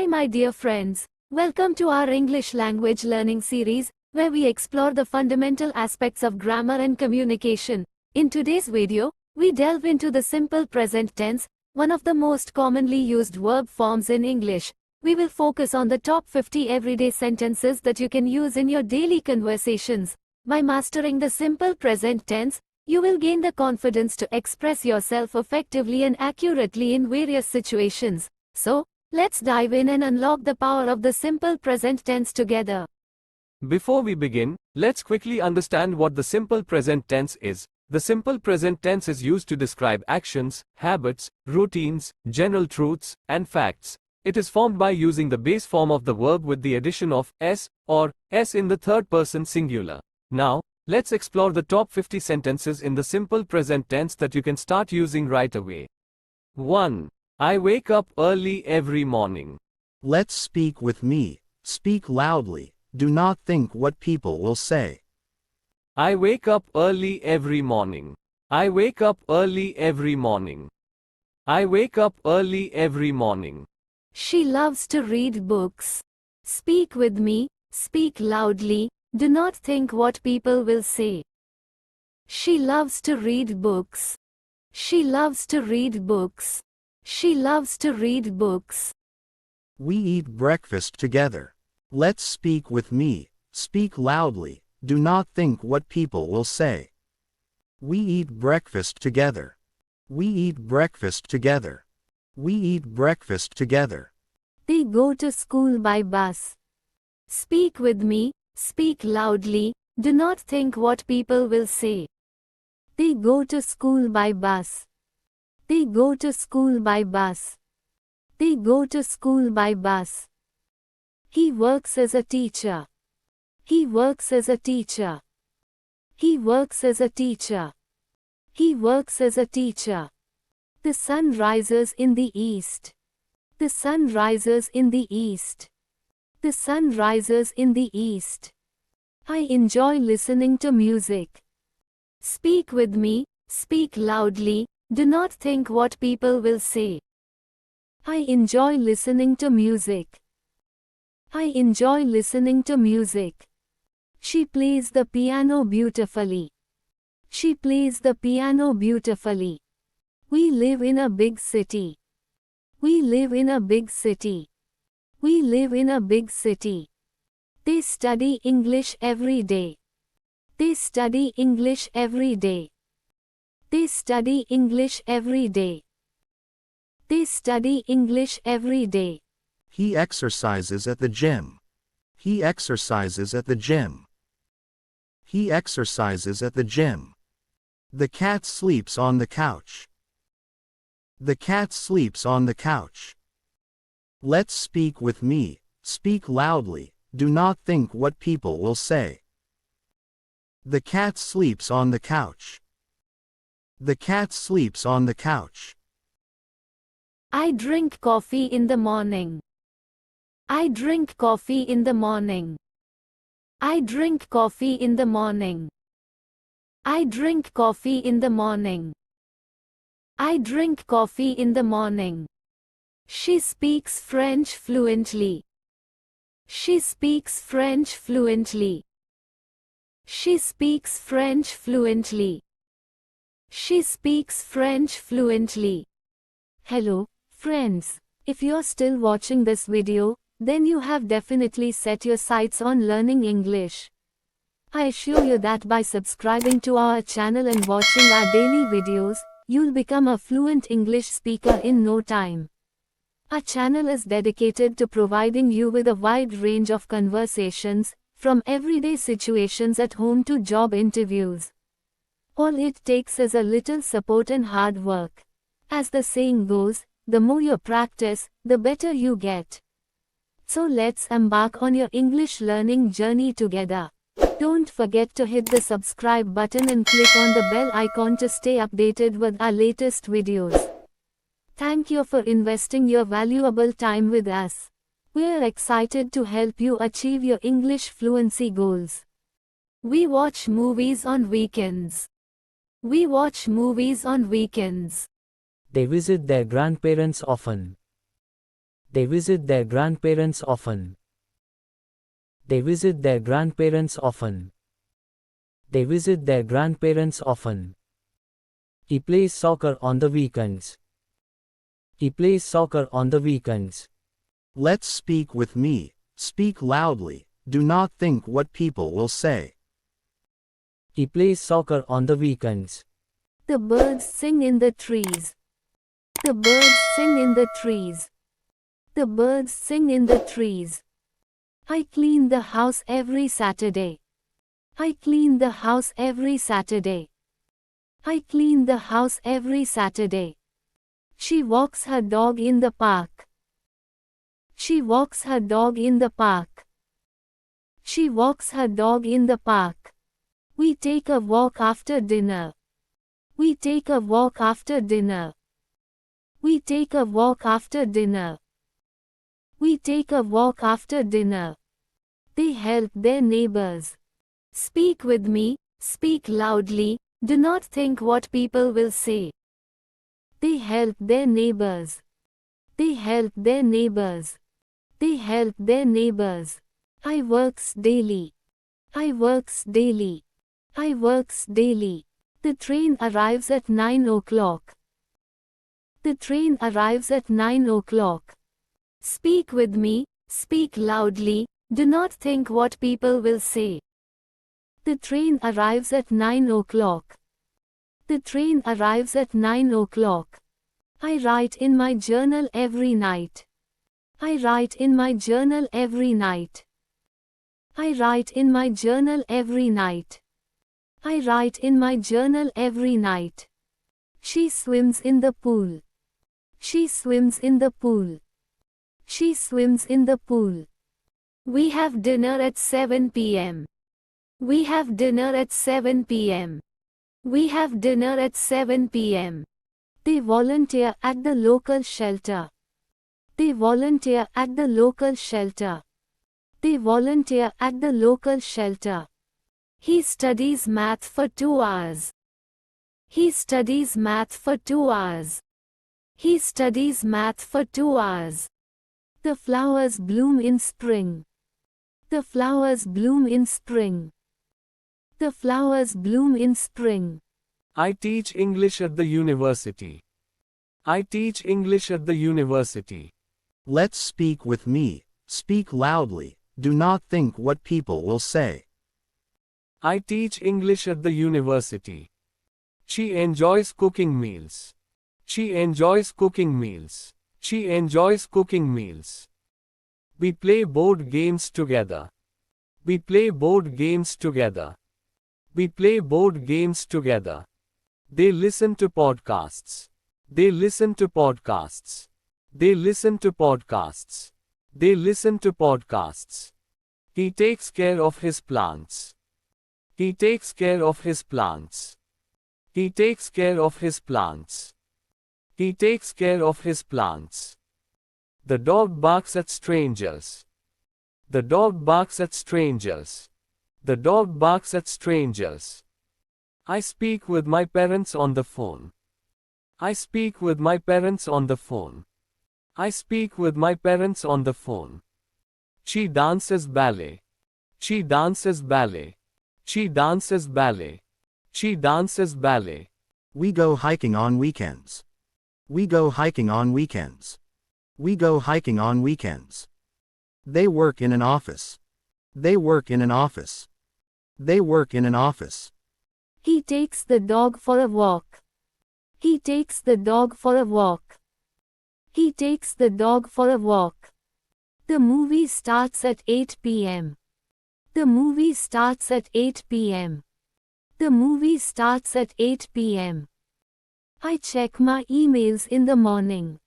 Hi my dear friends, welcome to our English language learning series, where we explore the fundamental aspects of grammar and communication. In today's video, we delve into the simple present tense, one of the most commonly used verb forms in English. We will focus on the top 50 everyday sentences that you can use in your daily conversations. By mastering the simple present tense, you will gain the confidence to express yourself effectively and accurately in various situations. So, let's dive in and unlock the power of the simple present tense together. Before we begin, let's quickly understand what the simple present tense is. The simple present tense is used to describe actions, habits, routines, general truths, and facts. It is formed by using the base form of the verb with the addition of s or s in the third person singular. Now, let's explore the top 50 sentences in the simple present tense that you can start using right away. 1. I wake up early every morning. Let's speak with me. Speak loudly. Do not think what people will say. I wake up early every morning. I wake up early every morning. I wake up early every morning. She loves to read books. Speak with me, speak loudly, do not think what people will say. She loves to read books. She loves to read books. She loves to read books. We eat breakfast together. Let's speak with me. Speak loudly. Do not think what people will say. We eat breakfast together. We eat breakfast together. We eat breakfast together. They go to school by bus. Speak with me, speak loudly, do not think what people will say. They go to school by bus. They go to school by bus. They go to school by bus. He works as a teacher. He works as a teacher. He works as a teacher. He works as a teacher. The sun rises in the east. The sun rises in the east. The sun rises in the east. I enjoy listening to music. Speak with me, speak loudly, do not think what people will say. I enjoy listening to music. I enjoy listening to music. She plays the piano beautifully. She plays the piano beautifully. We live in a big city. We live in a big city. We live in a big city. They study English every day. They study English every day. They study English every day. They study English every day. He exercises at the gym. He exercises at the gym. He exercises at the gym. The cat sleeps on the couch. The cat sleeps on the couch. Let's speak with me. Speak loudly. Do not think what people will say. The cat sleeps on the couch. The cat sleeps on the couch. I drink coffee in the morning. I drink coffee in the morning. I drink coffee in the morning. I drink coffee in the morning. I drink coffee in the morning. She speaks French fluently. She speaks French fluently. She speaks French fluently. She speaks French fluently. Hello, friends. If you're still watching this video, then you have definitely set your sights on learning English. I assure you that by subscribing to our channel and watching our daily videos, you'll become a fluent English speaker in no time. Our channel is dedicated to providing you with a wide range of conversations, from everyday situations at home to job interviews. All it takes is a little support and hard work. As the saying goes, the more you practice, the better you get. So let's embark on your English learning journey together. Don't forget to hit the subscribe button and click on the bell icon to stay updated with our latest videos. Thank you for investing your valuable time with us. We're excited to help you achieve your English fluency goals. We watch movies on weekends. We watch movies on weekends. They visit their grandparents often. They visit their grandparents often. They visit their grandparents often. They visit their grandparents often. He plays soccer on the weekends. He plays soccer on the weekends. Let's speak with me. Speak loudly. Do not think what people will say. He plays soccer on the weekends. The birds sing in the trees. The birds sing in the trees. The birds sing in the trees. I clean the house every Saturday. I clean the house every Saturday. I clean the house every Saturday. She walks her dog in the park. She walks her dog in the park. She walks her dog in the park. We take a walk after dinner. We take a walk after dinner. We take a walk after dinner. We take a walk after dinner. They help their neighbors. Speak with me, speak loudly, do not think what people will say. They help their neighbors. They help their neighbors. They help their neighbors. I works daily. I works daily. I works daily. The train arrives at 9 o'clock. The train arrives at 9 o'clock. Speak with me, speak loudly, do not think what people will say. The train arrives at 9 o'clock. The train arrives at 9 o'clock. I write in my journal every night. I write in my journal every night. I write in my journal every night. I write in my journal every night. She swims in the pool. She swims in the pool. She swims in the pool. We have dinner at 7 p.m. We have dinner at 7 p.m. We have dinner at 7 p.m. They volunteer at the local shelter. They volunteer at the local shelter. They volunteer at the local shelter. He studies math for 2 hours. He studies math for 2 hours. He studies math for 2 hours. The flowers bloom in spring. The flowers bloom in spring. The flowers bloom in spring. I teach English at the university. I teach English at the university. Let's speak with me. Speak loudly. Do not think what people will say. I teach English at the university. She enjoys cooking meals. She enjoys cooking meals. She enjoys cooking meals. We play board games together. We play board games together. We play board games together. They listen to podcasts. They listen to podcasts. They listen to podcasts. They listen to podcasts. He takes care of his plants. He takes care of his plants. He takes care of his plants. He takes care of his plants. The dog barks at strangers. The dog barks at strangers. The dog barks at strangers. I speak with my parents on the phone. I speak with my parents on the phone. I speak with my parents on the phone. She dances ballet. She dances ballet. She dances ballet. She dances ballet. We go hiking on weekends. We go hiking on weekends. We go hiking on weekends. They work in an office. They work in an office. They work in an office. He takes the dog for a walk. He takes the dog for a walk. He takes the dog for a walk. The movie starts at 8 p.m. The movie starts at 8 p.m. The movie starts at 8 p.m. I check my emails in the morning.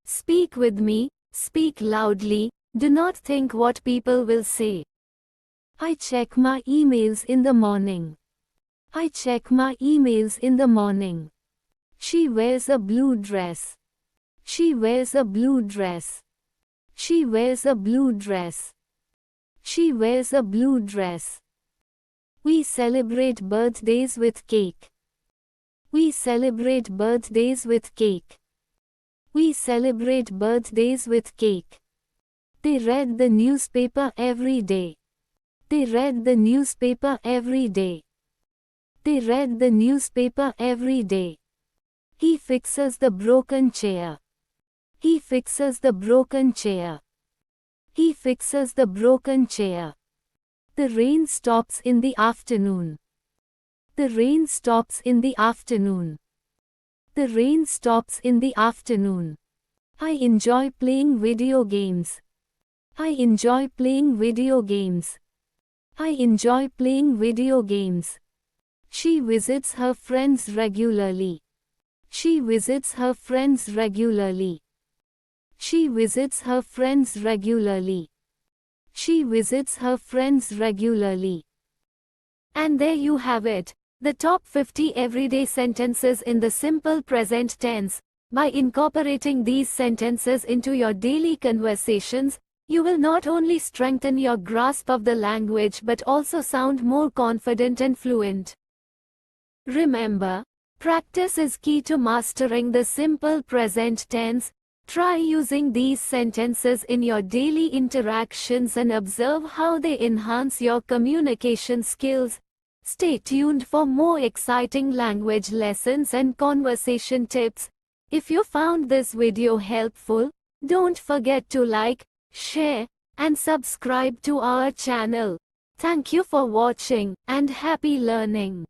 Speak with me, speak loudly, do not think what people will say. I check my emails in the morning. I check my emails in the morning. She wears a blue dress. She wears a blue dress. She wears a blue dress. She wears a blue dress. We celebrate birthdays with cake. We celebrate birthdays with cake. We celebrate birthdays with cake. They read the newspaper every day. They read the newspaper every day. They read the newspaper every day. He fixes the broken chair. He fixes the broken chair. He fixes the broken chair. The rain stops in the afternoon. The rain stops in the afternoon. The rain stops in the afternoon. I enjoy playing video games. I enjoy playing video games. I enjoy playing video games. She visits her friends regularly. She visits her friends regularly. She visits her friends regularly. She visits her friends regularly. And there you have it, the top 50 everyday sentences in the simple present tense. By incorporating these sentences into your daily conversations, you will not only strengthen your grasp of the language but also sound more confident and fluent. Remember, practice is key to mastering the simple present tense. Try using these sentences in your daily interactions and observe how they enhance your communication skills. Stay tuned for more exciting language lessons and conversation tips. If you found this video helpful, don't forget to like, share, and subscribe to our channel. Thank you for watching, and happy learning.